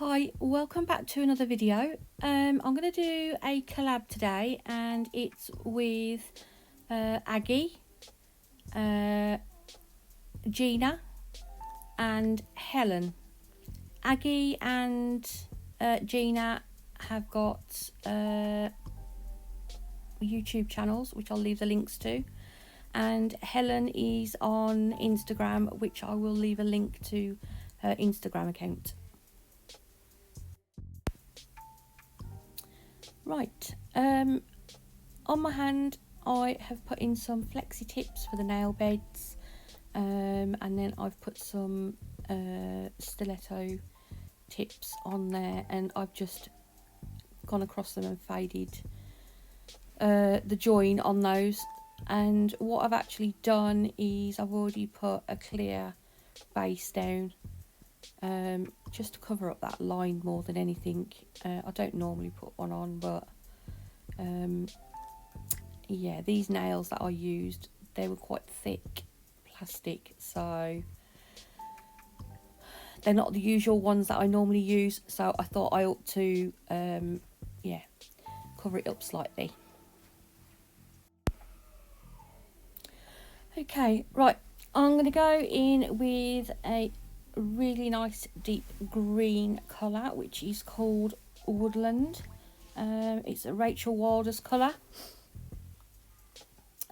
Hi, welcome back to another video. I'm going to do a collab today, and it's with Aggie, Gina and Helen. Aggie and Gina have got YouTube channels, which I'll leave the links to, and Helen is on Instagram, which I will leave a link to her Instagram account. Right, on my hand I have put in some flexi tips for the nail beds, and then I've put some stiletto tips on there, and I've just gone across them and faded the join on those. And what I've actually done is I've already put a clear base down, just to cover up that line more than anything. I don't normally put one on, but yeah, these nails that I used, they were quite thick plastic, so they're not the usual ones that I normally use, so I thought I ought to yeah, cover it up slightly. Okay, right, I'm going to go in with a really nice deep green colour, which is called Woodland. It's a Rachael Wilder's colour.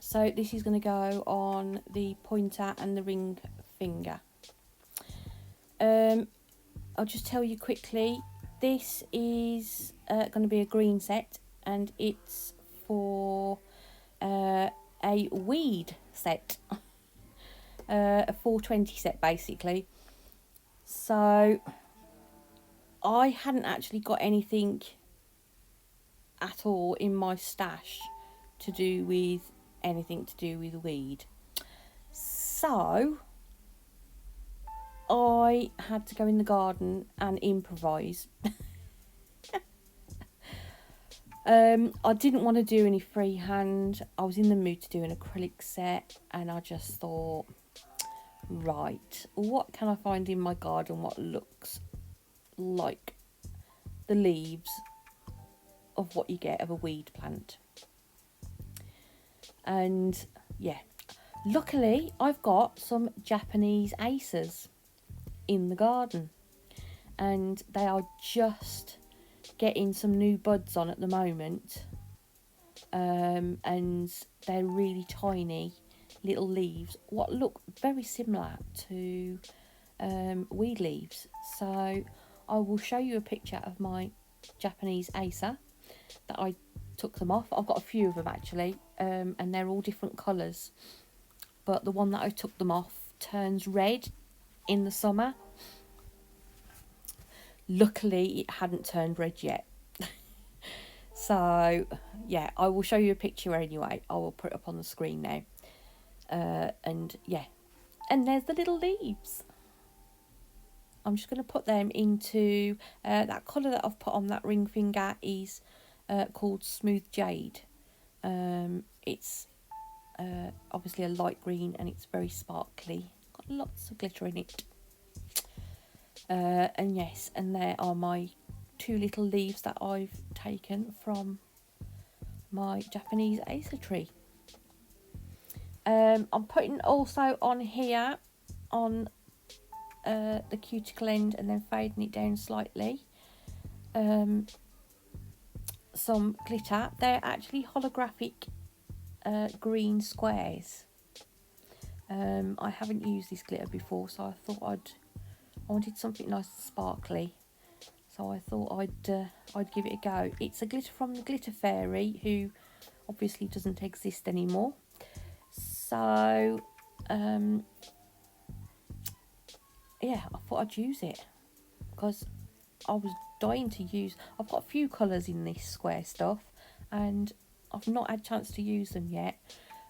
So this is going to go on the pointer and the ring finger. I'll just tell you quickly, this is going to be a green set, and it's for a weed set, a 420 set basically. So I hadn't actually got anything at all in my stash to do with anything to do with weed, so I had to go in the garden and improvise. I didn't want to do any freehand. I was in the mood to do an acrylic set, and I just thought, right, what can I find in my garden what looks like the leaves of what you get of a weed plant? And yeah, luckily I've got some Japanese acers in the garden, and they are just getting some new buds on at the moment, and they're really tiny little leaves, what look very similar to weed leaves. So I will show you a picture of my Japanese acer that I took them off. I've got a few of them actually, and they're all different colours, but the one that I took them off turns red in the summer. Luckily it hadn't turned red yet. So yeah, I will show you a picture anyway. I will put it up on the screen now. And yeah, and there's the little leaves. I'm just going to put them into that colour that I've put on that ring finger is called Smooth Jade. It's obviously a light green, and it's very sparkly, got lots of glitter in it. And yes, and there are my two little leaves that I've taken from my Japanese acer tree. I'm putting also on here on the cuticle end, and then fading it down slightly, some glitter. They're actually holographic green squares. I haven't used this glitter before, so I thought I wanted something nice and sparkly, so I thought I'd give it a go. It's a glitter from the Glitter Fairy, who obviously doesn't exist anymore. So yeah, I thought I'd use it because I was dying to use. I've got a few colours in this square stuff, and I've not had a chance to use them yet.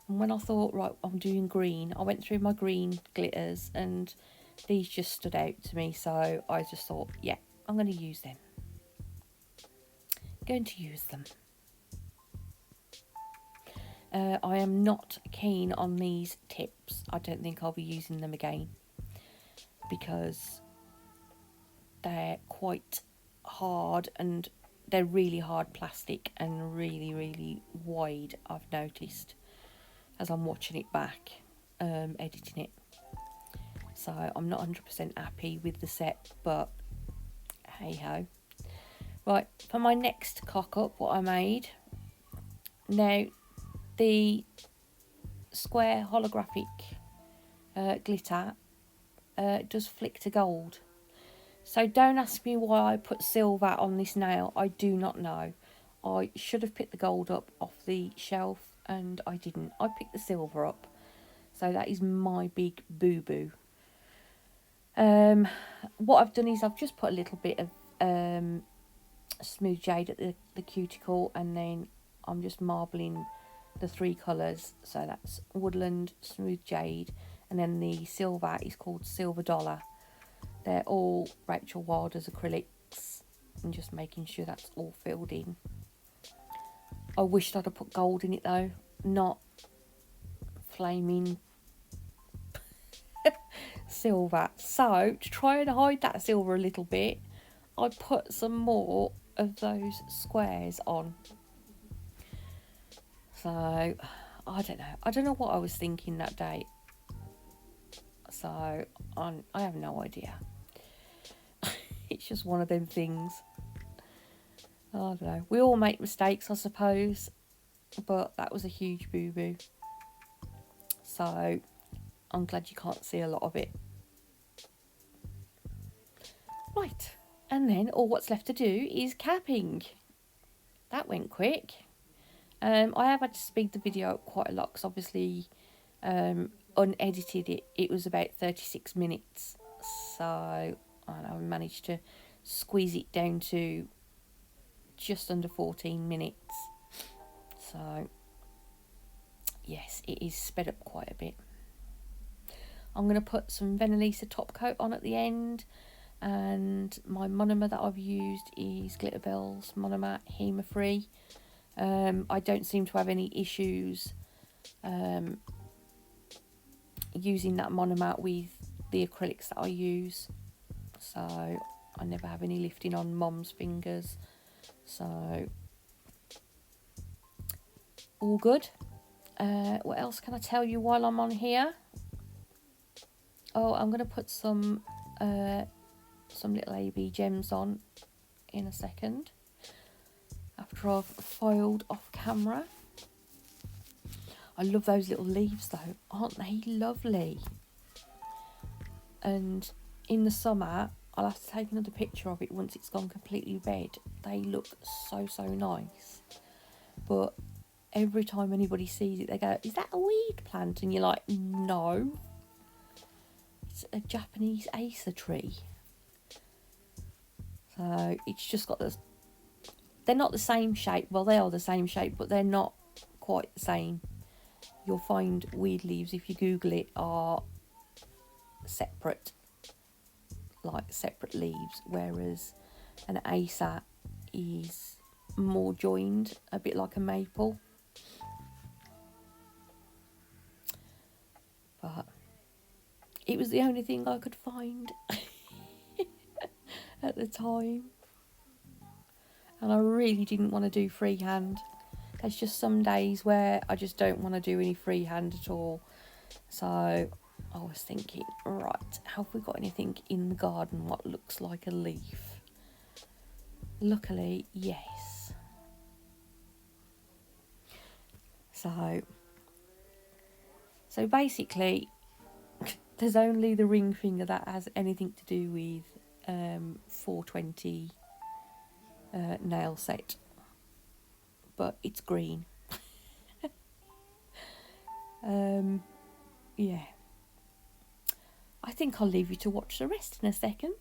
And when I thought, right, I'm doing green, I went through my green glitters, and these just stood out to me, so I just thought, yeah, I'm going to use them. Going to use them. I am not keen on these tips. I don't think I'll be using them again, because they're quite hard, and they're really hard plastic and really, really wide, I've noticed as I'm watching it back, editing it. So I'm not 100% happy with the set, but hey ho. Right, for my next cock up, what I made, now the square holographic glitter does flick to gold. So don't ask me why I put silver on this nail. I do not know. I should have picked the gold up off the shelf and I didn't. I picked the silver up. So that is my big boo-boo. What I've done is I've just put a little bit of smooth jade at the cuticle, and then I'm just marbling the 3 colours. So that's woodland, smooth jade, and then the silver is called silver dollar. They're all Rachael Wilder's acrylics. I'm just making sure that's all filled in. I wished I'd have put gold in it though, not flaming silver. So to try and hide that silver a little bit, I put some more of those squares on. So I don't know what I was thinking that day. So I have no idea. It's just one of them things. I don't know. We all make mistakes, I suppose, but that was a huge boo-boo. So I'm glad you can't see a lot of it. Right, and then all what's left to do is capping. That went quick. I have had to speed the video up quite a lot because obviously unedited it was about 36 minutes. So I managed to squeeze it down to just under 14 minutes. So yes, it is sped up quite a bit. I'm going to put some Venalisa top coat on at the end, and my monomer that I've used is Glitterbell's monomer Hema Free. I don't seem to have any issues using that monomer with the acrylics that I use, so I never have any lifting on Mom's fingers, so all good. What else can I tell you while I'm on here? Oh, I'm going to put some little AB gems on in a second after I've foiled off camera. I love those little leaves though, aren't they lovely? And in the summer I'll have to take another picture of it once it's gone completely red. They look so nice, but every time anybody sees it they go, is that a weed plant? And you're like, no, it's a Japanese acer tree. So it's just got this, they're not the same shape, well they are the same shape, but they're not quite the same. You'll find weed leaves, if you Google it, are separate, like separate leaves, whereas an acer is more joined, a bit like a maple. But it was the only thing I could find at the time, and I really didn't want to do freehand. There's just some days where I just don't want to do any freehand at all. So I was thinking, right, have we got anything in the garden what looks like a leaf? Luckily, yes. So basically, there's only the ring finger that has anything to do with 420 nail set. But it's green. Yeah, I think I'll leave you to watch the rest in a second.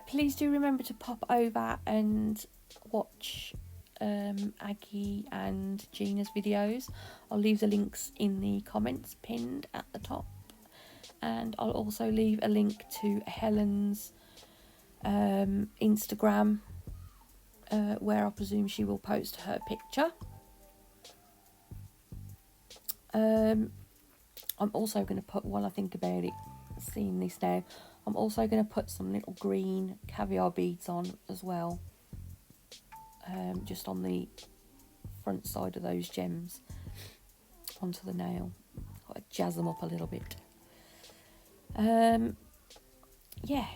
Please do remember to pop over and watch Aggie and Gina's videos. I'll leave the links in the comments pinned at the top, and I'll also leave a link to Helen's Instagram, where I presume she will post her picture. I'm also going to put, while I think about it, seeing this now, I'm also going to put some little green caviar beads on as well, just on the front side of those gems onto the nail. I'll jazz them up a little bit. Yeah,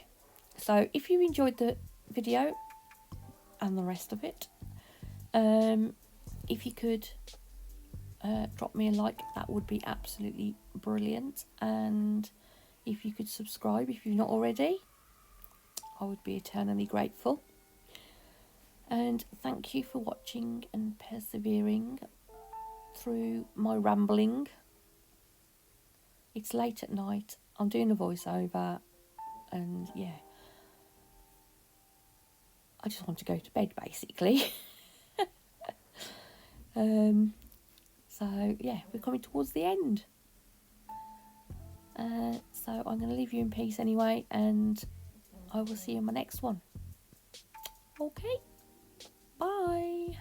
so if you enjoyed the video and the rest of it, if you could drop me a like, that would be absolutely brilliant. And if you could subscribe if you've not already, I would be eternally grateful. And thank you for watching and persevering through my rambling. It's late at night, I'm doing a voiceover, and yeah, I just want to go to bed basically. So yeah, we're coming towards the end. So I'm going to leave you in peace anyway, and I will see you in my next one. Okay, bye.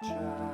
Try.